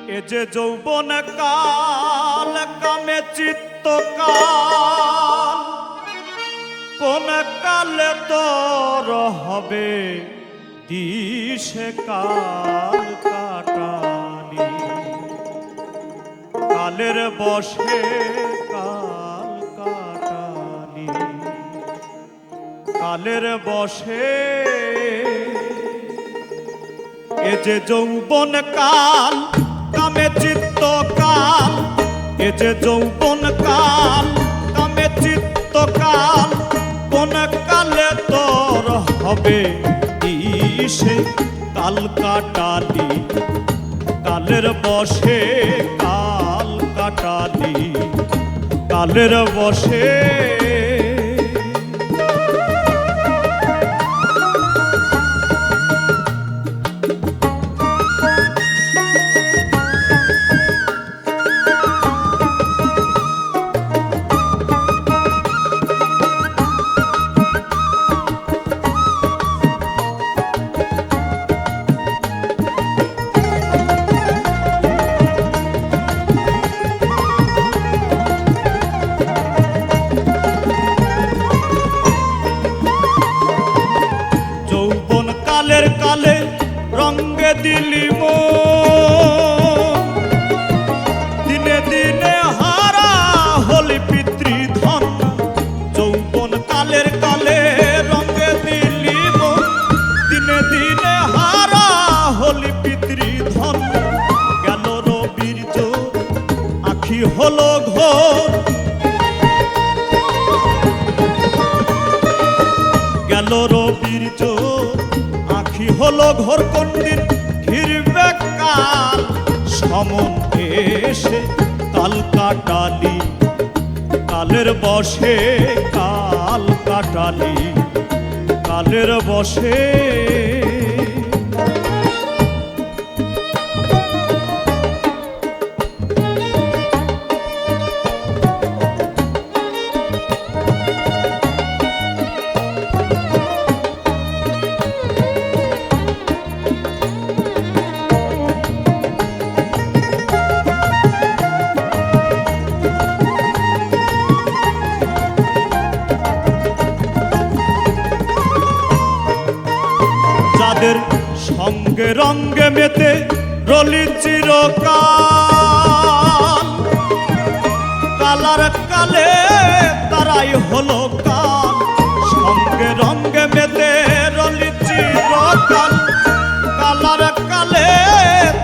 এ যে যৌবন কাল কামে চিত্ত কাল, কোন কালে তোর হবে দিশে কাল কাটালি। কালের বশে কাল কাটালি, কালের বশে। এ যে যৌবন কাল কামে চিত্ত কাল, এ যে যৌবন কাল কামে চিত্ত কাল, কোন কালে তোর হবে দিশে কাল কাটালি। কালের বশে কাল কাটালি, কালের বশে। কালের কালে রঙ্গে দিলি মন, দিনে দিনে হারা হলি পিতৃধন। যৌবন কালের কালে রঙ্গে দিলি মন, দিনে দিনে হারা হলি পিতৃধন। গেল রবির জোর আখি হলো ঘোর, গেল রবির জোর আখি হলো ঘোর। কোন দিন ঘিরবে কাল সমন এসে কাল কাটালি। কালের বশে কাল কাটালি, কালের বশে। যাদের সঙ্গে রঙ্গে মেতে রলি চিরকাল, কালার কালে তারাই হলো কাল। সঙ্গে রঙ্গে মেতে রলি চিরকাল, কালার কালে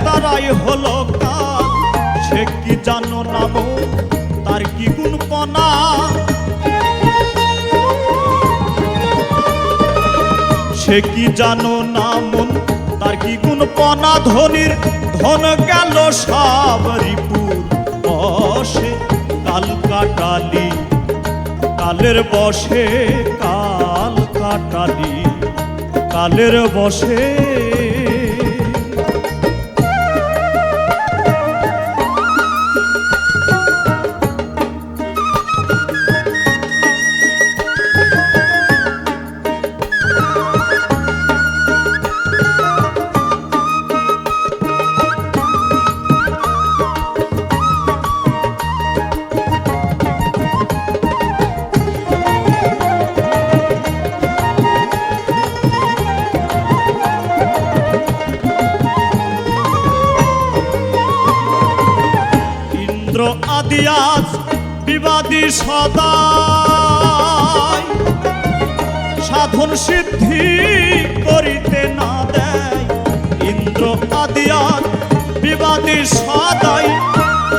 তারাই হলো কাল। সে কি জানো নাম তার কি গুণপনা, সে কি জানো না মন তার কি গুণপনা। ধনির ধন গেল সব রিপুর বশে কাল কাটালি। কালের বশে কাল কাটালি, কালের বশে। আদি আজ বিবাদী সদাই, সাধন সিদ্ধি করিতে না দেয়। ইন্দ্র আদি আজ বিবাদী সদাই,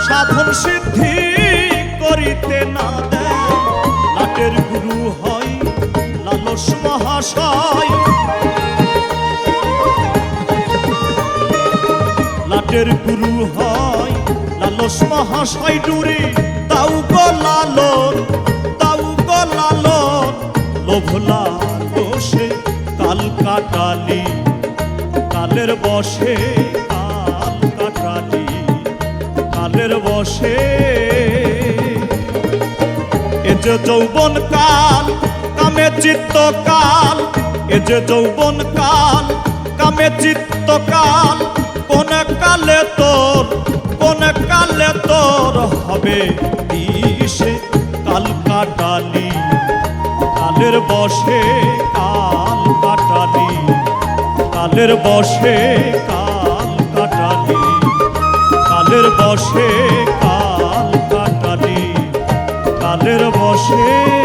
সাধন সিদ্ধি করিতে না দেয়। লাটের গুরু হয় লালস মহাশয়, লাটের গুরু হয় লালস মহাশয়। ডুরি তাও গো লালন, তাও গো লালন, লোভ লালসে কাল কাটালি। কালের বশে কাল কাটালি, কালের বশে। এ যে যৌবন কাল কামে চিত্ত কাল, এ যে যৌবন কাল কামে চিত্ত কাল, কোন কালে তোর হবে দিশে কাল কাটালি, কালের বশে কাল কাটালি, কালের বশে কাল কাটালি, কালের বশে কাল কাটালি, কালের বশে